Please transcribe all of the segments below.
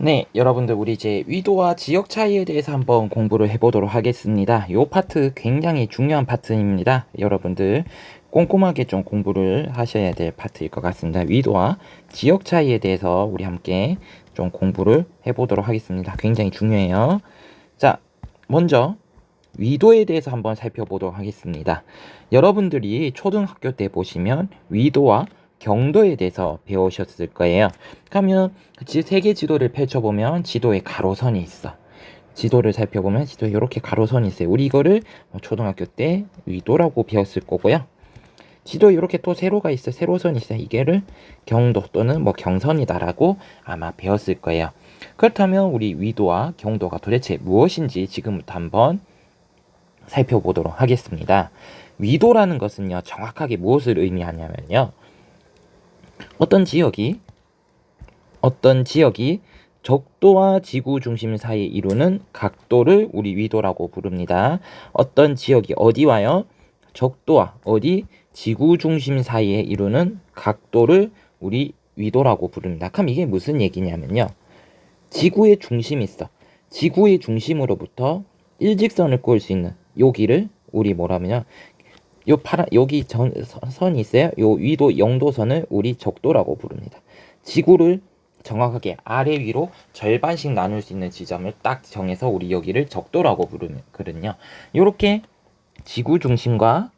네, 여러분들 우리 이제 위도와 지역 차이에 대해서 한번 공부를 해보도록 하겠습니다. 이 파트 굉장히 중요한 파트입니다. 여러분들 꼼꼼하게 좀 공부를 하셔야 될 파트일 것 같습니다. 위도와 지역 차이에 대해서 우리 함께 좀 공부를 해보도록 하겠습니다. 굉장히 중요해요. 자, 먼저 위도에 대해서 한번 살펴보도록 하겠습니다. 여러분들이 초등학교 때 보시면 위도와 경도에 대해서 배우셨을 거예요. 그러면 세계 지도를 펼쳐보면 지도에 가로선이 있어. 지도를 살펴보면 지도에 이렇게 가로선이 있어요. 우리 이거를 초등학교 때 위도라고 배웠을 거고요. 지도에 이렇게 또 세로가 있어. 세로선이 있어. 이게를 경도 또는 경선이다라고 아마 배웠을 거예요. 그렇다면 우리 위도와 경도가 도대체 무엇인지 지금부터 한번 살펴보도록 하겠습니다. 위도라는 것은요, 정확하게 무엇을 의미하냐면요, 어떤 지역이 적도와 지구 중심 사이에 이루는 각도를 우리 위도라고 부릅니다. 어떤 지역이 어디와요? 적도와 지구 중심 사이에 이루는 각도를 우리 위도라고 부릅니다. 그럼 이게 무슨 얘기냐면요, 지구의 중심이 있어. 지구의 중심으로부터 일직선을 꼴 수 있는 여기를 우리 뭐라면요, 여기 선이 있어요. 요 위도 0도선을 우리 적도라고 부릅니다. 지구를 정확하게 아래 위로 절반씩 나눌 수 있는 지점을 딱 정해서 우리 여기를 적도라고 부르거든요. 이렇게 지구 중심과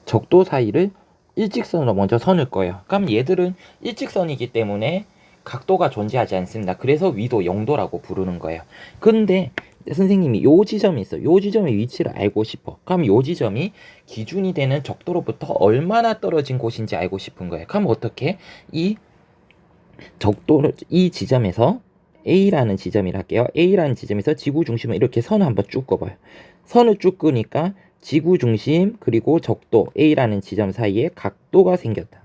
적도 사이를 일직선으로 먼저 선을 거예요. 그럼 얘들은 일직선이기 때문에 각도가 존재하지 않습니다. 그래서 위도 0도라고 부르는 거예요. 근데 선생님이 요 지점이 있어. 요 지점의 위치를 알고 싶어. 그럼 요 지점이 기준이 되는 적도로부터 얼마나 떨어진 곳인지 알고 싶은 거예요. 그럼 어떻게? 이 지점에서 A라는 지점이라 할게요. A라는 지점에서 지구 중심을 이렇게 선을 한번 쭉 그어봐요. 선을 쭉 그으니까 지구 중심 그리고 적도 A라는 지점 사이에 각도가 생겼다.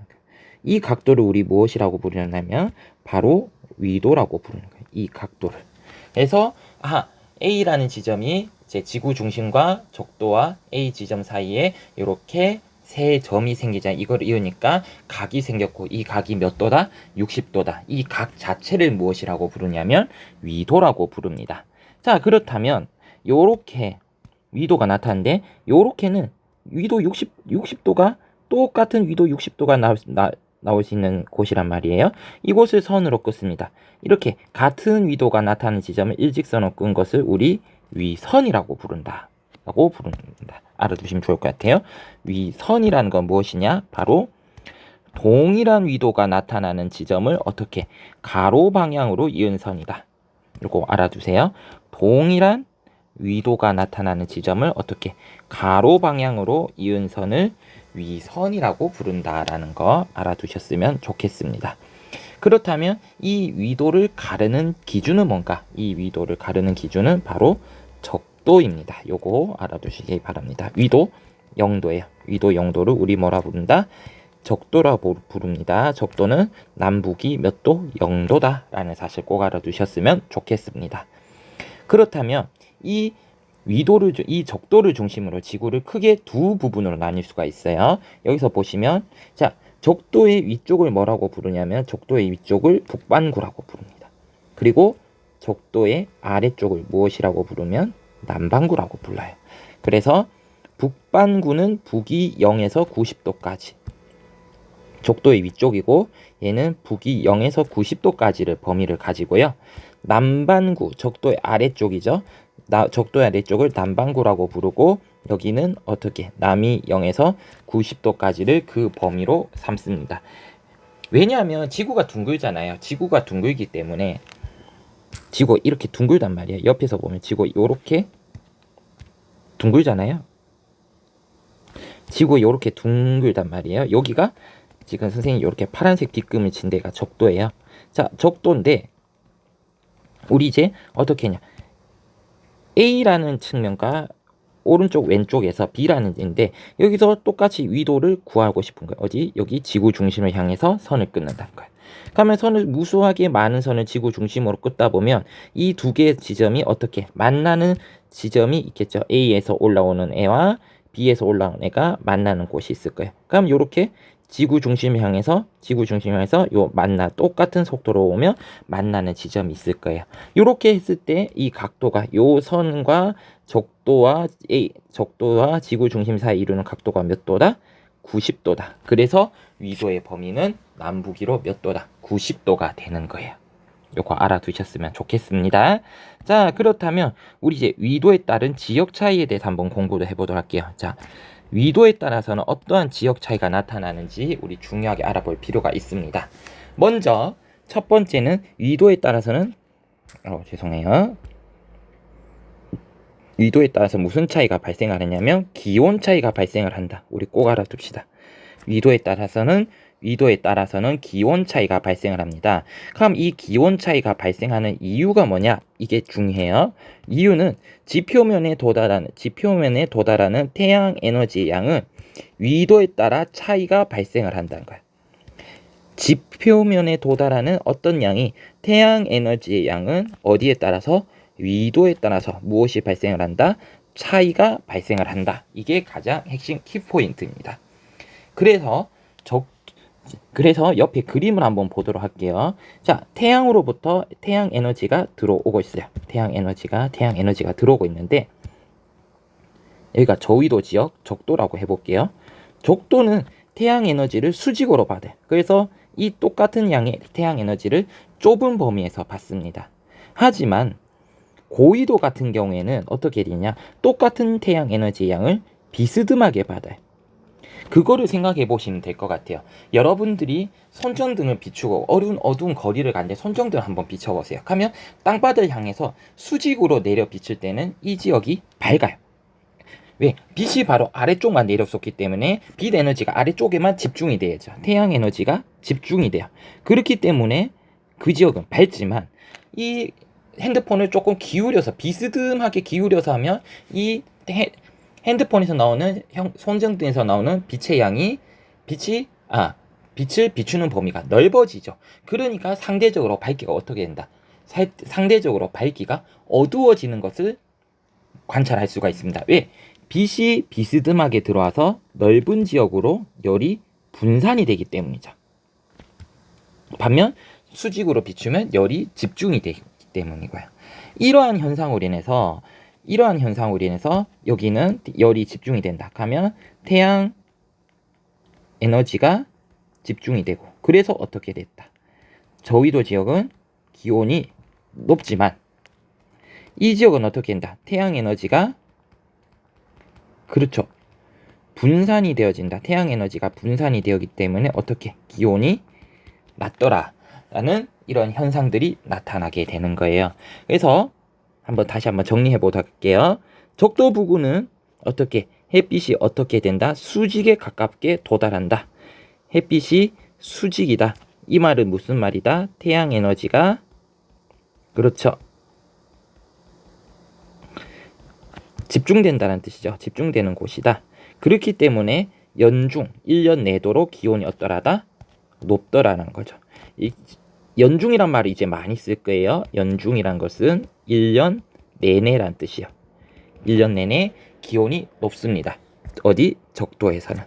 이 각도를 우리 무엇이라고 부르냐면 바로 위도라고 부르는 거예요. 이 각도를. 그래서 A라는 지점이 제 지구 중심과 적도와 A 지점 사이에 이렇게 세 점이 생기잖아요. 이걸 이으니까 각이 생겼고, 이 각이 몇 도다? 60도다. 이 각 자체를 무엇이라고 부르냐면 위도라고 부릅니다. 자, 그렇다면 요렇게 위도가 나타나는데, 요렇게는 위도 60도가 똑같은 위도 60도가 나올 수 있는 곳이란 말이에요. 이곳을 선으로 긋습니다. 이렇게 같은 위도가 나타나는 지점을 일직선으로 끈 것을 우리 위선이라고 부른다. 알아두시면 좋을 것 같아요. 위선이라는 건 무엇이냐? 바로 동일한 위도가 나타나는 지점을 어떻게 가로 방향으로 이은 선이다. 이거 알아두세요. 동일한 위도가 나타나는 지점을 어떻게 가로 방향으로 이은 선을 위선이라고 부른다라는 거 알아두셨으면 좋겠습니다. 그렇다면 이 위도를 가르는 기준은 뭔가? 이 위도를 가르는 기준은 바로 적도입니다. 요거 알아두시기 바랍니다. 위도 0도예요. 위도 0도를 우리 뭐라 부른다? 적도라고 부릅니다. 적도는 남북이 몇 도? 0도다 라는 사실 꼭 알아두셨으면 좋겠습니다. 그렇다면 이 적도를 중심으로 지구를 크게 두 부분으로 나뉠 수가 있어요. 여기서 보시면, 자, 적도의 위쪽을 뭐라고 부르냐면 적도의 위쪽을 북반구라고 부릅니다. 그리고 적도의 아래쪽을 무엇이라고 부르면 남반구라고 불러요. 그래서 북반구는 북위 0에서 90도까지 적도의 위쪽이고, 얘는 북위 0에서 90도까지를 범위를 가지고요. 남반구, 적도의 아래쪽이죠. 적도의 아래쪽을 남반구라고 부르고, 여기는 어떻게 남위 0에서 90도까지를 그 범위로 삼습니다. 왜냐하면 지구가 둥글잖아요. 지구가 둥글기 때문에 지구가 이렇게 둥글단 말이에요. 옆에서 보면 지구가 이렇게 둥글잖아요. 지구가 이렇게 둥글단 말이에요. 여기가 지금 선생님이 이렇게 파란색 빗금을 친 데가 적도예요. 자, 적도인데 우리 이제 어떻게 했냐? A라는 측면과 오른쪽 왼쪽에서 B라는 데인데, 여기서 똑같이 위도를 구하고 싶은 거예요. 어디? 여기 지구 중심을 향해서 선을 끊는다는 거예요. 그러면 선을 무수하게 많은 선을 지구 중심으로 긋다 보면 이 두 개의 지점이 어떻게 만나는 지점이 있겠죠. A에서 올라오는 애와 B에서 올라오는 애가 만나는 곳이 있을 거예요. 그럼 이렇게 지구 중심 향해서 요 똑같은 속도로 오면 만나는 지점이 있을 거예요. 이렇게 했을 때 이 각도가 요 선과 적도와 지구 중심 사이 이루는 각도가 몇 도다? 90도다. 그래서 위도의 범위는 남북이로 몇 도다? 90도가 되는 거예요. 요거 알아두셨으면 좋겠습니다. 자, 그렇다면 우리 이제 위도에 따른 지역 차이에 대해서 한번 공부를 해보도록 할게요. 자, 위도에 따라서는 어떠한 지역 차이가 나타나는지 우리 중요하게 알아볼 필요가 있습니다. 먼저 첫 번째는 위도에 따라서는 죄송해요. 위도에 따라서 무슨 차이가 발생하느냐면 기온 차이가 발생을 한다. 우리 꼭 알아둡시다. 위도에 따라서는 기온 차이가 발생을 합니다. 그럼 이 기온 차이가 발생하는 이유가 뭐냐? 이게 중요해요. 이유는 지표면에 도달하는 태양 에너지의 양은 위도에 따라 차이가 발생을 한다는 거야. 지표면에 도달하는 어떤 양이 태양 에너지의 양은 어디에 따라서? 위도에 따라서 무엇이 발생을 한다? 차이가 발생을 한다. 이게 가장 핵심 키포인트입니다. 그래서 옆에 그림을 한번 보도록 할게요. 자, 태양으로부터 태양 에너지가 들어오고 있어요. 태양 에너지가 들어오고 있는데 여기가 저위도 지역 적도라고 해볼게요. 적도는 태양 에너지를 수직으로 받아요. 그래서 이 똑같은 양의 태양 에너지를 좁은 범위에서 받습니다. 하지만 고위도 같은 경우에는 어떻게 되냐? 똑같은 태양 에너지 양을 비스듬하게 받아요. 그거를 생각해 보시면 될 것 같아요. 여러분들이 손전등을 비추고 어두운 거리를 가는데 손전등을 한번 비춰보세요. 하면 땅바닥을 향해서 수직으로 내려 비칠 때는 이 지역이 밝아요. 왜? 빛이 바로 아래쪽만 내려쏟기 때문에 빛 에너지가 아래쪽에만 집중이 돼야죠. 태양 에너지가 집중이 돼요. 그렇기 때문에 그 지역은 밝지만 이 핸드폰을 조금 기울여서 비스듬하게 기울여서 하면 이 핸드폰에서 나오는 손전등에서 나오는 빛의 양이 빛을 비추는 범위가 넓어지죠. 그러니까 상대적으로 밝기가 어떻게 된다? 상대적으로 밝기가 어두워지는 것을 관찰할 수가 있습니다. 왜? 빛이 비스듬하게 들어와서 넓은 지역으로 열이 분산이 되기 때문이죠. 반면 수직으로 비추면 열이 집중이 되기 때문이고요. 이러한 현상으로 인해서 여기는 열이 집중이 된다 하면 태양 에너지가 집중이 되고, 그래서 어떻게 됐다? 저위도 지역은 기온이 높지만 이 지역은 어떻게 된다? 태양 에너지가 분산이 되어진다. 태양 에너지가 분산이 되었기 때문에 어떻게 기온이 낮더라라는 이런 현상들이 나타나게 되는 거예요. 그래서 다시 한번 정리해 보도록 할게요. 적도 부근은 햇빛이 어떻게 된다? 수직에 가깝게 도달한다. 햇빛이 수직이다. 이 말은 무슨 말이다? 태양 에너지가 집중된다는 뜻이죠. 집중되는 곳이다. 그렇기 때문에 1년 내도록 기온이 어떠하다? 높더라는 거죠. 이 연중이란 말을 이제 많이 쓸 거예요. 연중이란 것은 1년 내내란 뜻이요. 1년 내내 기온이 높습니다. 어디? 적도에서는.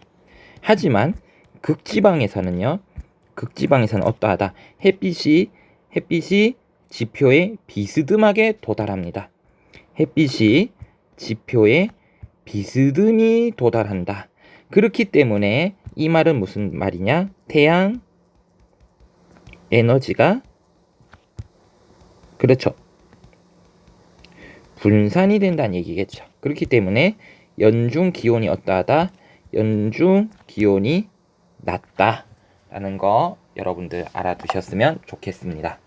하지만 극지방에서는 어떠하다? 햇빛이 지표에 비스듬하게 도달합니다. 햇빛이 지표에 비스듬히 도달한다. 그렇기 때문에 이 말은 무슨 말이냐? 태양 에너지가 분산이 된다는 얘기겠죠. 그렇기 때문에 연중 기온이 어떠하다? 연중 기온이 낮다라는 거 여러분들 알아두셨으면 좋겠습니다.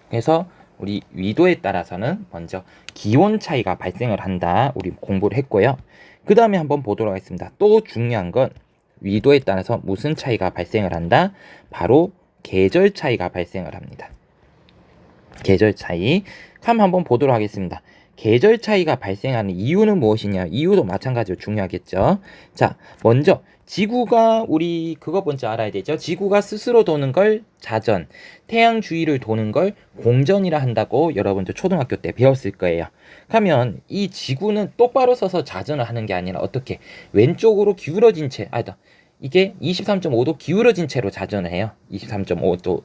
그래서 우리 위도에 따라서는 먼저 기온 차이가 발생을 한다. 우리 공부를 했고요. 그 다음에 한번 보도록 하겠습니다. 또 중요한 건 위도에 따라서 무슨 차이가 발생을 한다? 바로 계절 차이가 발생을 합니다. 계절 차이. 한번 보도록 하겠습니다. 계절 차이가 발생하는 이유는 무엇이냐? 이유도 마찬가지로 중요하겠죠. 자, 먼저 지구가 우리 그거 먼저 알아야 되죠. 지구가 스스로 도는 걸 자전, 태양 주위를 도는 걸 공전이라 한다고 여러분들 초등학교 때 배웠을 거예요. 그러면 이 지구는 똑바로 서서 자전을 하는 게 아니라 어떻게 왼쪽으로 기울어진 채, 이게 23.5도 기울어진 채로 자전을 해요. 23.5도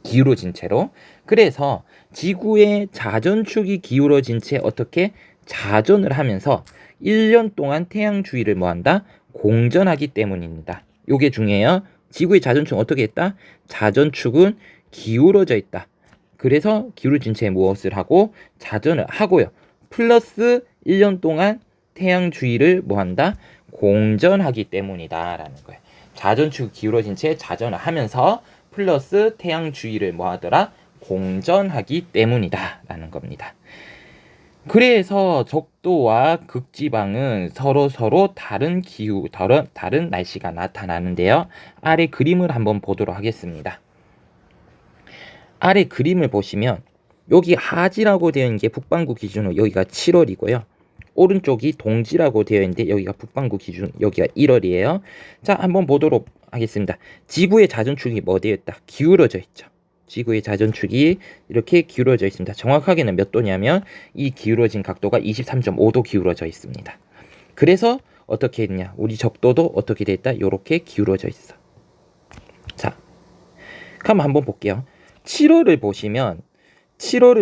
기울어진 채로. 그래서 지구의 자전축이 기울어진 채 어떻게 자전을 하면서 1년 동안 태양 주위를 뭐한다? 공전하기 때문입니다. 요게 중요해요. 지구의 자전축은 어떻게 했다? 자전축은 기울어져 있다. 그래서 기울어진 채 무엇을 하고 자전을 하고요. 플러스 1년 동안 태양 주위를 뭐한다? 공전하기 때문이다 라는 거예요. 자전축이 기울어진 채 자전을 하면서 플러스 태양 주위를 뭐하더라? 공전하기 때문이다 라는 겁니다. 그래서 적도와 극지방은 서로 다른 기후, 다른 날씨가 나타나는데요. 아래 그림을 한번 보도록 하겠습니다. 아래 그림을 보시면 여기 하지라고 되어 있는 게 북반구 기준으로 여기가 7월이고요. 오른쪽이 동지라고 되어 있는데 여기가 북반구 기준, 여기가 1월이에요. 자, 한번 보도록 하겠습니다. 지구의 자전축이 뭐 되어 있다? 기울어져 있죠. 지구의 자전축이 이렇게 기울어져 있습니다. 정확하게는 몇 도냐면 이 기울어진 각도가 23.5도 기울어져 있습니다. 그래서 어떻게 했냐? 우리 적도도 어떻게 됐다? 이렇게 기울어져 있어. 자, 그럼 한번 볼게요. 7월을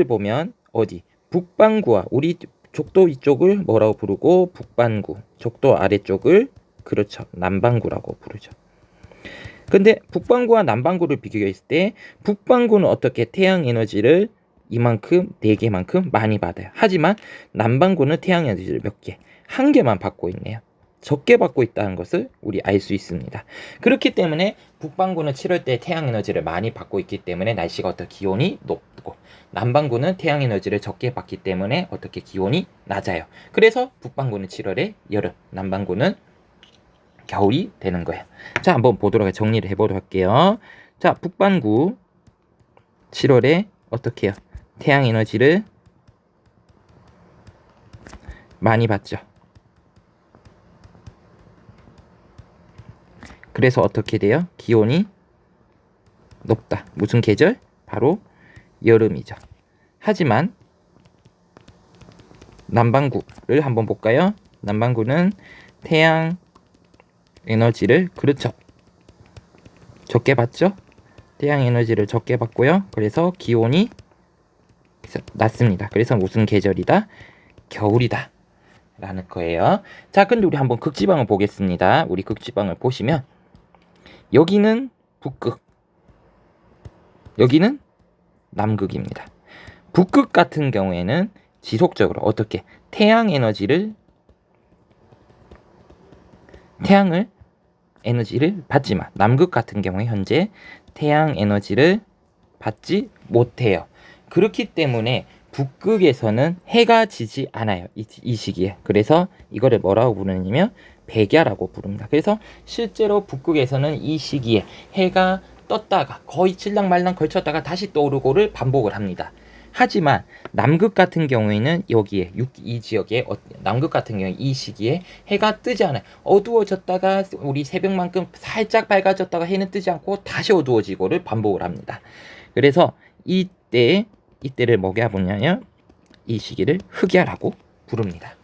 보면 어디? 북반구와 우리 적도 이쪽을 뭐라고 부르고 북반구, 적도 아래쪽을 그렇죠. 남반구라고 부르죠. 근데 북반구와 남반구를 비교했을 때 북반구는 어떻게 태양 에너지를 이만큼 4개만큼 많이 받아요. 하지만 남반구는 태양 에너지를 몇 개? 1개만 받고 있네요. 적게 받고 있다는 것을 우리 알 수 있습니다. 그렇기 때문에 북반구는 7월 때 태양 에너지를 많이 받고 있기 때문에 날씨가 어떻게 기온이 높고 남반구는 태양 에너지를 적게 받기 때문에 어떻게 기온이 낮아요. 그래서 북반구는 7월에 여름, 남반구는 겨울이 되는 거예요. 자, 한번 보도록 정리를 해보도록 할게요. 자, 북반구 7월에 어떻게 해요? 태양 에너지를 많이 받죠. 그래서 어떻게 돼요? 기온이 높다. 무슨 계절? 바로 여름이죠. 하지만 남반구를 한번 볼까요? 남반구는 태양 에너지를 그렇죠. 적게 받죠. 태양 에너지를 적게 받고요. 그래서 기온이 낮습니다. 그래서 무슨 계절이다? 겨울이다 라는 거예요. 자, 근데 우리 한번 극지방을 보겠습니다. 우리 극지방을 보시면 여기는 북극, 여기는 남극입니다. 북극 같은 경우에는 지속적으로 어떻게 태양을 에너지를 받지만 남극 같은 경우에 현재 태양 에너지를 받지 못해요. 그렇기 때문에 북극에서는 해가 지지 않아요. 이 시기에. 그래서 이거를 뭐라고 부르냐면 백야라고 부릅니다. 그래서 실제로 북극에서는 이 시기에 해가 떴다가 거의 칠랑말랑 걸쳤다가 다시 떠오르고를 반복을 합니다. 하지만 남극 같은 경우에는 여기에 이 지역에 남극 같은 경우에 이 시기에 해가 뜨지 않아요. 어두워졌다가 우리 새벽만큼 살짝 밝아졌다가 해는 뜨지 않고 다시 어두워지고를 반복을 합니다. 그래서 이때를 뭐게 보냐면 이 시기를 흑야라고 부릅니다.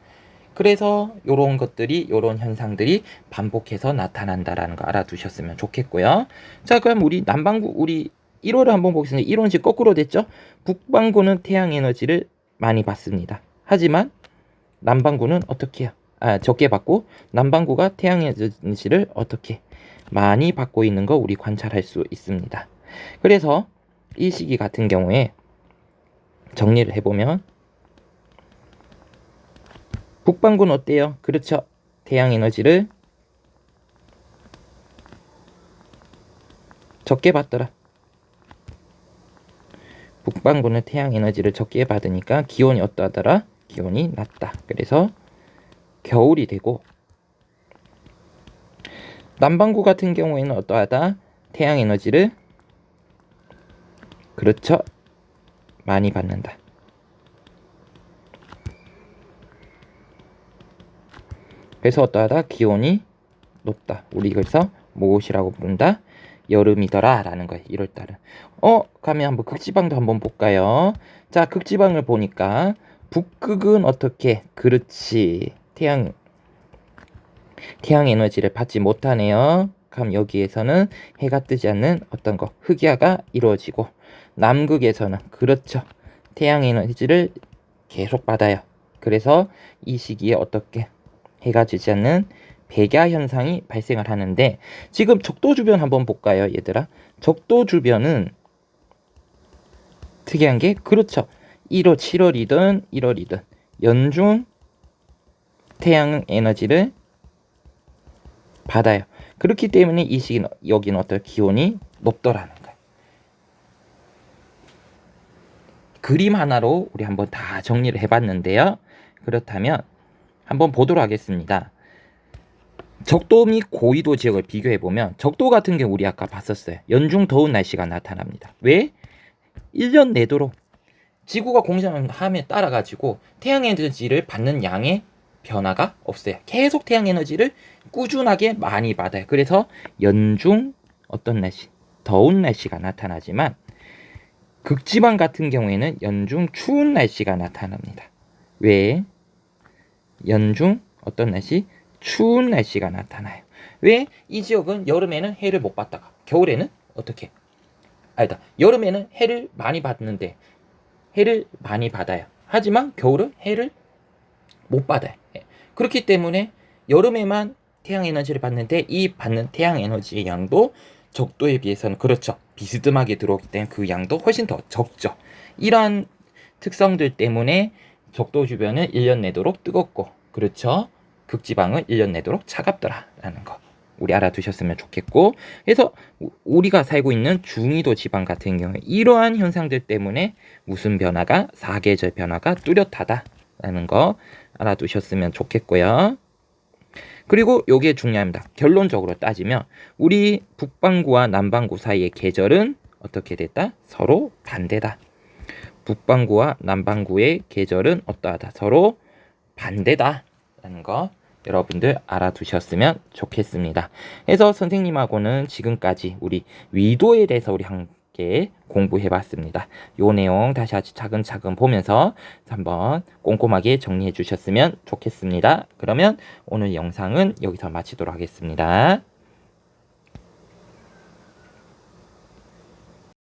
그래서 요런 것들이, 요런 현상들이 반복해서 나타난다라는 거 알아두셨으면 좋겠고요. 자, 그럼 우리 남반구, 우리 1호를 한번 보겠습니다. 1호는 지금 거꾸로 됐죠? 북반구는 태양 에너지를 많이 받습니다. 하지만 남반구는 어떻게 해요? 적게 받고 남반구가 태양 에너지를 어떻게 많이 받고 있는 거 우리 관찰할 수 있습니다. 그래서 이 시기 같은 경우에 정리를 해보면 북반구는 어때요? 그렇죠. 태양 에너지를 적게 받더라. 북반구는 태양 에너지를 적게 받으니까 기온이 어떠하더라? 기온이 낮다. 그래서 겨울이 되고 남반구 같은 경우에는 어떠하다? 태양 에너지를 그렇죠. 많이 받는다. 그래서 어떠하다? 기온이 높다. 우리 그래서 무엇이라고 부른다? 여름이더라 라는 거예요. 1월달은. 가면 한번 극지방도 한번 볼까요? 자, 극지방을 보니까 북극은 어떻게? 그렇지. 태양 에너지를 받지 못하네요. 시작하면 여기에서는 해가 뜨지 않는 어떤 거 흑야가 이루어지고, 남극에서는 그렇죠, 태양 에너지를 계속 받아요. 그래서 이 시기에 어떻게 해가 지지 않는 백야 현상이 발생을 하는데, 지금 적도 주변 한번 볼까요, 얘들아? 적도 주변은 특이한 게, 그렇죠, 1월 7월이든 1월이든 연중 태양 에너지를 받아요. 그렇기 때문에 이 시기는 여기는 어떤 기온이 높더라는 거예요. 그림 하나로 우리 한번 다 정리를 해봤는데요. 그렇다면 한번 보도록 하겠습니다. 적도 및 고위도 지역을 비교해보면, 적도 같은 경우 우리 아까 봤었어요. 연중 더운 날씨가 나타납니다. 왜? 1년 내도록 지구가 공전함에 따라 가지고 태양 에너지를 받는 양의 변화가 없어요. 계속 태양 에너지를 꾸준하게 많이 받아요. 그래서 연중 어떤 날씨, 더운 날씨가 나타나지만, 극지방 같은 경우에는 연중 추운 날씨가 나타납니다. 왜? 연중 어떤 날씨? 추운 날씨가 나타나요. 왜? 이 지역은 여름에는 해를 못 받다가 겨울에는 어떻게? 아니다. 여름에는 해를 많이 받는데 해를 많이 받아요. 하지만 겨울은 해를 못 받아요. 그렇기 때문에 여름에만 태양 에너지를 받는데, 이 받는 태양 에너지의 양도 적도에 비해서는 그렇죠, 비스듬하게 들어오기 때문에 그 양도 훨씬 더 적죠. 이러한 특성들 때문에 적도 주변은 1년 내도록 뜨겁고, 그렇죠, 극지방은 1년 내도록 차갑더라라는 거 우리 알아두셨으면 좋겠고, 그래서 우리가 살고 있는 중위도 지방 같은 경우에 이러한 현상들 때문에 무슨 변화가, 사계절 변화가 뚜렷하다라는 거 알아두셨으면 좋겠고요. 그리고 요게 중요합니다. 결론적으로 따지면 우리 북반구와 남반구 사이의 계절은 어떻게 됐다? 서로 반대다. 북반구와 남반구의 계절은 어떠하다? 서로 반대다라는 거 여러분들 알아두셨으면 좋겠습니다. 그래서 선생님하고는 지금까지 우리 위도에 대해서 우리 함께 공부해봤습니다. 요 내용 다시 차근차근 보면서 한번 꼼꼼하게 정리해 주셨으면 좋겠습니다. 그러면 오늘 영상은 여기서 마치도록 하겠습니다.